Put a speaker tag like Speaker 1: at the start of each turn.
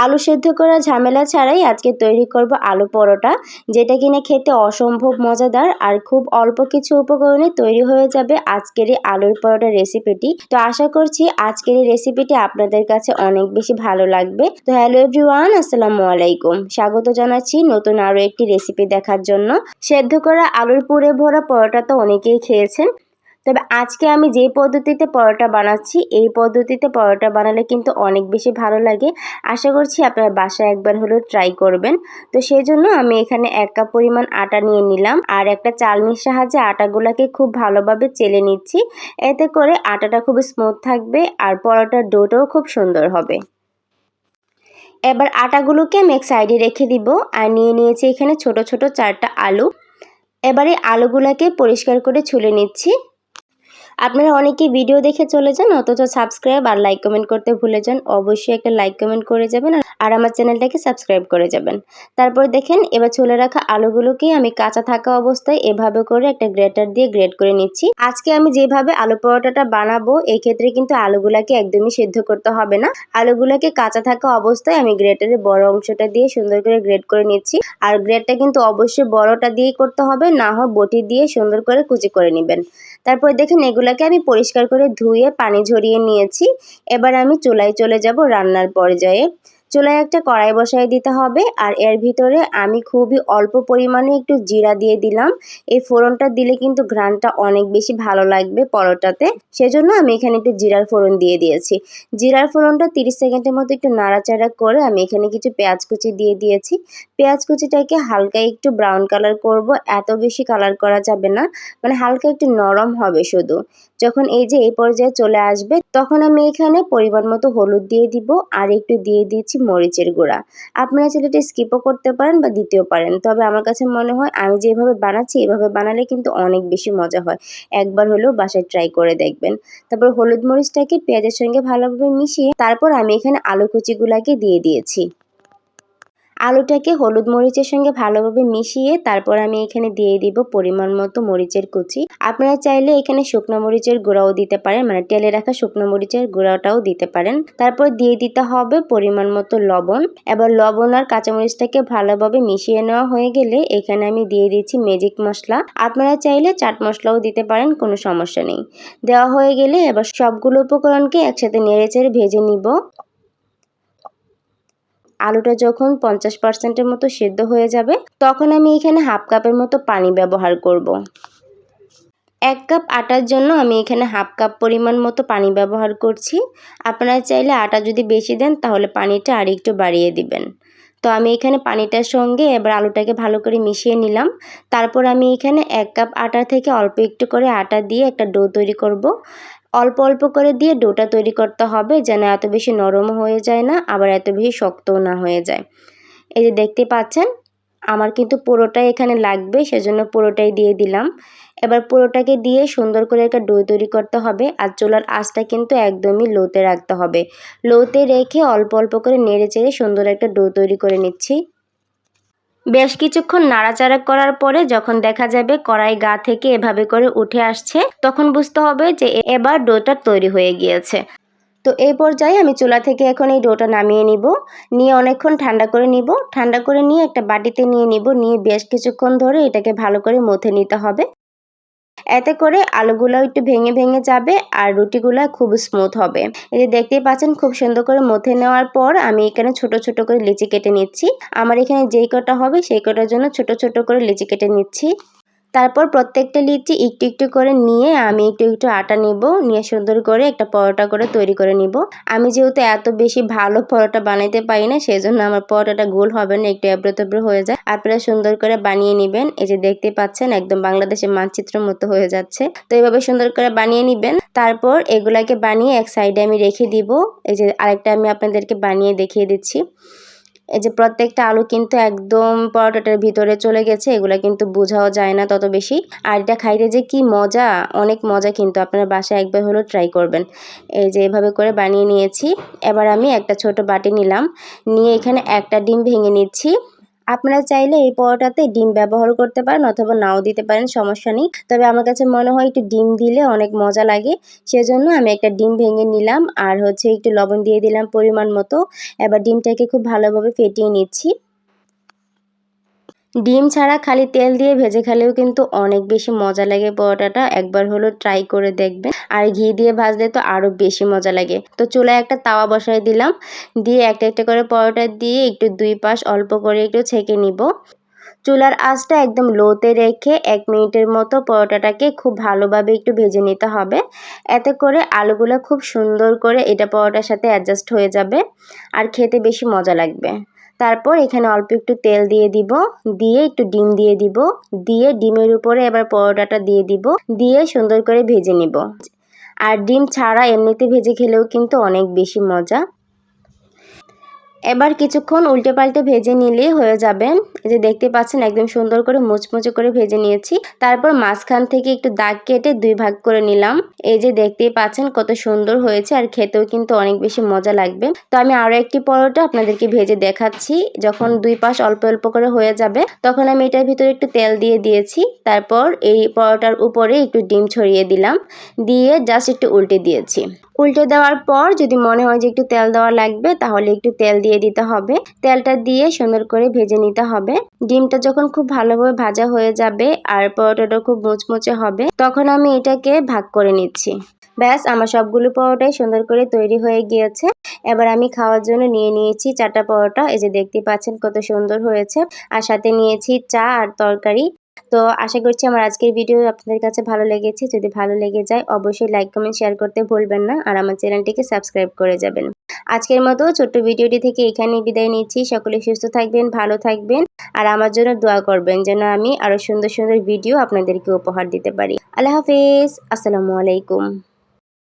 Speaker 1: আলু সেদ্ধ করা ঝামেলা ছাড়াই আজকে তৈরি করব আলু পরোটা, যেটা কিনা খেতে অসম্ভব মজাদার আর খুব অল্প কিছু উপকরণে তৈরি হয়ে যাবে আজকের এই আলুর পরোটা রেসিপিটি। তো আশা করছি আজকের এই রেসিপিটি আপনাদের কাছে অনেক বেশি ভালো লাগবে। তো হ্যালো এভরিওয়ান, আসসালামু আলাইকুম, স্বাগত জানাচ্ছি নতুন আরও একটি রেসিপি দেখার জন্য। সেদ্ধ করা আলুর পুরে ভরা পরোটা তো অনেকেই খেয়েছেন, তবে আজকে আমি যে পদ্ধতিতে পরোটা বানাচ্ছি এই পদ্ধতিতে পরোটা বানালে কিন্তু অনেক বেশি ভালো লাগে। আশা করছি আপনার বাসায় একবার হলেও ট্রাই করবেন। তো সেই জন্য আমি এখানে 1 কাপ পরিমাণ আটা নিয়ে নিলাম আর একটা চালনির সাহায্যে আটাগুলোকে খুব ভালোভাবে চেলে নিচ্ছি। এতে করে আটাটা খুব স্মুথ থাকবে আর পরোটার ডোটাও খুব সুন্দর হবে। এবার আটাগুলোকে আমি এক সাইডে রেখে দিব আর নিয়ে নিয়েছি এখানে ছোট ছোট 4টা আলু। এবারে আলুগুলোকে পরিষ্কার করে ছুলে নিচ্ছি। আপনারা অনেকেই ভিডিও দেখে চলে যান, অথচ সাবস্ক্রাইব আর লাইক কমেন্ট করতে ভুলে যান। অবশ্যই একটা লাইক কমেন্ট করে যাবেন আর আমার চ্যানেলটাকে সাবস্ক্রাইব করে যাবেন। তারপর দেখেন এবার ছুলে রাখা আলুগুলোকে আমি কাঁচা থাকা অবস্থায় এভাবে করে একটা গ্রেটার দিয়ে গ্রেট করে নিচ্ছি। আজকে আমি যেভাবে আলু পরোটাটা বানাবো এই ক্ষেত্রে কিন্তু আলুগুলাকে একদমই সিদ্ধ করতে হবে না। আলুগুলাকে কাঁচা থাকা অবস্থায় আমি গ্রেটারের বড় অংশটা দিয়ে সুন্দর করে গ্রেট করে নিচ্ছি। আর গ্রেটটা কিন্তু অবশ্যই বড়টা দিয়েই করতে হবে, না হয় বটি দিয়ে সুন্দর করে কুচি করে নেবেন। তারপর দেখেন এগুলাকে আমি পরিষ্কার করে ধুয়ে পানি ঝরিয়ে নিয়েছি। এবার আমি চুলায় চলে যাব রান্নার পর্যায়ে। চুলায় একটা কড়াই বসায় দিতে হবে আর এর ভিতরে আমি খুবই অল্প পরিমাণে একটু জিরা দিয়ে দিলাম। এই ফোড়নটা দিলে কিন্তু ঘ্রাণটা অনেক বেশি ভালো লাগবে পরোটাতে, সেজন্য আমি এখানে একটু জিরার ফোড়ন দিয়ে দিয়েছি। জিরার ফোড়নটা 30 সেকেন্ডের মতো একটু নাড়াচাড়া করে আমি এখানে কিছু পেঁয়াজ কুচি দিয়ে দিয়েছি। পেঁয়াজ কুচিটাকে হালকা একটু ব্রাউন কালার করব, এত বেশি কালার করা যাবে না, মানে হালকা একটু নরম হবে শুধু। যখন এই যে এই পর্যায়ে চলে আসবে তখন আমি এখানে পরিমাণ মতো হলুদ দিয়ে দিব আর একটু দিয়ে দিচ্ছি মরিচের গুঁড়া। আপনারা সেটা স্কিপও করতে পারেন বা দিতেও পারেন, তবে আমার কাছে মনে হয় আমি যেভাবে বানাচ্ছি এভাবে বানালে কিন্তু অনেক বেশি মজা হয়। একবার হলেও বাসায় ট্রাই করে দেখবেন। তারপর হলুদ মরিচটাকে পেঁয়াজের সঙ্গে ভালোভাবে মিশিয়ে তারপর আমি এখানে আলু কুচিগুলাকে দিয়ে দিয়েছি। আলুটাকে হলুদ মরিচের সঙ্গে ভালোভাবে মিশিয়ে তারপর আমি এখানে দিয়ে দিব পরিমাণ মতো মরিচের কুচি। আপনারা চাইলে এখানে শুকনো মরিচের গুঁড়াও দিতে পারেন, মানে টেলে রাখা শুকনো মরিচের গুঁড়াটাও দিতে পারেন। তারপর দিয়ে দিতে হবে পরিমাণ মতো লবণ। এবার লবণ আর কাঁচামরিচটাকে ভালোভাবে মিশিয়ে নেওয়া হয়ে গেলে এখানে আমি দিয়ে দিচ্ছি ম্যাজিক মশলা। আপনারা চাইলে চাট মশলাও দিতে পারেন, কোনো সমস্যা নেই। দেওয়া হয়ে গেলে এবার সবগুলো উপকরণকে একসাথে নেড়েচেড়ে ভেজে নিব। আলুটা যখন 50% মতো সিদ্ধ হয়ে যাবে তখন আমি এখানে 1/2 কাপের মতো পানি ব্যবহার করব। 1 কাপ আটার জন্য আমি এখানে 1/2 কাপ পরিমাণ মতো পানি ব্যবহার করছি। আপনারা চাইলে আটা যদি বেশি দেন তাহলে পানিটা আর একটু বাড়িয়ে দিবেন। তো আমি এখানে পানিটার সঙ্গে এবার আলুটাকে ভালো করে মিশিয়ে নিলাম। তারপর আমি এখানে 1 কাপ আটা থেকে অল্প একটু করে আটা দিয়ে একটা ডো তৈরি করব। অল্প অল্প করে দিয়ে ডোটা তৈরি করতে হবে, যেন এত বেশি নরমও হয়ে যায় না আবার এত বেশি শক্তও না হয়ে যায়। এই যে দেখতে পাচ্ছেন আমার কিন্তু পুরোটাই এখানে লাগবে, সেজন্য পুরোটাই দিয়ে দিলাম। এবার পুরোটাকে দিয়ে সুন্দর করে একটা ডো তৈরি করতে হবে আর চুলার আঁচটা কিন্তু একদমই লোতে রাখতে হবে। লোতে রেখে অল্প অল্প করে নেড়ে চেড়ে সুন্দর একটা ডো তৈরি করে নিচ্ছি। বেশ কিছুক্ষণ নাড়াচাড়া করার পরে যখন দেখা যাবে কড়াই গা থেকে এভাবে করে উঠে আসছে তখন বুঝতে হবে যে এবার ডোটা তৈরি হয়ে গিয়েছে। তো এই পর্যায়ে আমি চুলা থেকে এখন এই ডোটা নামিয়ে নিব, নিয়ে অনেকক্ষণ ঠান্ডা করে নিব। ঠান্ডা করে নিয়ে একটা বাটিতে নিয়ে নিব, নিয়ে বেশ কিছুক্ষণ ধরে এটাকে ভালো করে মথে নিতে হবে। এতে করে আলুগুলো একটু ভেঙে ভেঙে যাবে আর রুটিগুলো খুব স্মুথ হবে। এই যে দেখতেই পাচ্ছেন খুব সুন্দর করে মথে নেওয়ার পর আমি এখানে ছোট ছোট করে লিচি কেটে নিচ্ছি। আমার এখানে যেই কটা হবে সেই কটার জন্য ছোট ছোট করে লিচি কেটে নিচ্ছি। তারপর প্রত্যেকটা লিচি একটু একটু করে নিয়ে আমি একটু একটু আটা নিব, নিয়ে সুন্দর করে একটা পরোটা করে তৈরি করে নিব। আমি যেহেতু এত বেশি ভালো পরোটা বানাইতে পারি না, সেই জন্য আমার পরোটাটা গোল হবে না, একটু এবড়ো তেবড়ো হয়ে যায়। আপনারা সুন্দর করে বানিয়ে নেবেন। এই যে দেখতে পাচ্ছেন একদম বাংলাদেশের মানচিত্র মতো হয়ে যাচ্ছে। তো এইভাবে সুন্দর করে বানিয়ে নেবেন। তারপর এগুলাকে বানিয়ে এক সাইডে আমি রেখে দিব। এই যে আরেকটা আমি আপনাদেরকে বানিয়ে দেখিয়ে দিচ্ছি। এই যে প্রত্যেকটা আলু কিন্তু একদম পরোটাটার ভিতরে চলে গেছে, এগুলা কিন্তু বোঝাও যায় না তত বেশি। আর এটা খাইতে যে কি মজা, অনেক মজা, কিন্তু আপনার বাসায় একবার হলেও ট্রাই করবেন। এই যে এভাবে করে বানিয়ে নিয়েছি। এবার আমি একটা ছোট বাটি নিলাম, নিয়ে এখানে একটা ডিম ভেঙে নিচ্ছি আপনারা চাইলে এই পরোটাতে ডিম ব্যবহার করতে পারেন অথবা নাও দিতে পারেন, সমস্যা নেই। তবে আমার কাছে মনে হয় একটু ডিম দিলে অনেক মজা লাগে, সেজন্য আমি একটা ডিম ভেঙে নিলাম আর একটু লবণ দিয়ে দিলাম পরিমাণ মতো। এবার ডিমটাকে খুব ভালোভাবে ফেটিয়ে নিচ্ছি। ডিম ছাড়া খালি তেল দিয়ে ভেজে খেলেও কিন্তু অনেক বেশি মজা লাগে পরোটাটা, একবার হলো ট্রাই করে দেখবেন। আর ঘি দিয়ে ভাজলে তো আরও বেশি মজা লাগে। তো চুলায় একটা তাওয়া বসাই দিলাম, দিয়ে একটা একটা করে পরোটা দিয়ে একটু দুই পাশ অল্প করে একটু ছেঁকে নিব। চুলার আঁচটা একদম লোতে রেখে 1 মিনিটের মতো পরোটাটাকে খুব ভালোভাবে একটু ভেজে নিতে হবে। এতে করে আলুগুলো খুব সুন্দর করে এটা পরোটার সাথে অ্যাডজাস্ট হয়ে যাবে আর খেতে বেশি মজা লাগবে। তারপর এখানে অল্প একটু তেল দিয়ে দিব, দিয়ে একটু ডিম দিয়ে দিব, দিয়ে ডিমের উপরে এবার পরোটাটা দিয়ে দিব, দিয়ে সুন্দর করে ভেজে নিব। আর ডিম ছাড়া এমনিতে ভেজে খেলেও কিন্তু অনেক বেশি মজা। এবার কিছুক্ষণ উল্টে পাল্টে ভেজে নিলেই হয়ে যাবে। এই যে দেখতে পাচ্ছেন একদম সুন্দর করে মুচমুচে করে ভেজে নিয়েছি। তারপর মাঝখান থেকে একটু দাগ কেটে 2 ভাগ করে নিলাম। এই যে দেখতেই পাচ্ছেন কত সুন্দর হয়েছে আর খেতেও কিন্তু অনেক বেশি মজা লাগবে। তো আমি আরও একটি পরোটা আপনাদেরকে ভেজে দেখাচ্ছি। যখন 2 পাশ অল্প অল্প করে হয়ে যাবে তখন আমি এটার ভিতরে একটু তেল দিয়ে দিয়েছি। তারপর এই পরোটার উপরে একটু ডিম ছড়িয়ে দিলাম, দিয়ে জাস্ট একটু উল্টে দিয়েছি। উল্টে দেওয়ার পর যদি মনে হয় যে একটু তেল দেওয়া লাগবে তাহলে একটু তেল দিয়ে দিতে হবে। তেলটা দিয়ে সুন্দর করে ভেজে নিতে হবে। ডিমটা যখন খুব ভালোভাবে ভাজা হয়ে যাবে আর পরোটাটা খুব মুচমুচে হবে তখন আমি এটাকে ভাগ করে নিচ্ছি। ব্যাস, আমার সবগুলো পরোটাই সুন্দর করে তৈরি হয়ে গিয়েছে। এবার আমি খাওয়ার জন্য নিয়ে নিয়েছি 4টা পরোটা। এই যে দেখতে পাচ্ছেন কত সুন্দর হয়েছে। আর সাথে নিয়েছি চা আর তরকারি। তো আশা করছি আমার আজকের ভিডিও আপনাদের কাছে ভালো লেগেছে। যদি ভালো লেগে যায় অবশ্যই লাইক কমেন্ট শেয়ার করতে ভুলবেন না আর আমার চ্যানেলটিকে সাবস্ক্রাইব করে যাবেন। আজকের মতো ছোট্ট ভিডিওটি থেকে এখানেই বিদায় নিচ্ছি। সকলে সুস্থ থাকবেন, ভালো থাকবেন আর আমার জন্য দোয়া করবেন যেন আমি আরও সুন্দর সুন্দর ভিডিও আপনাদেরকে উপহার দিতে পারি। আল্লাহ হাফেজ, আসসালামু আলাইকুম।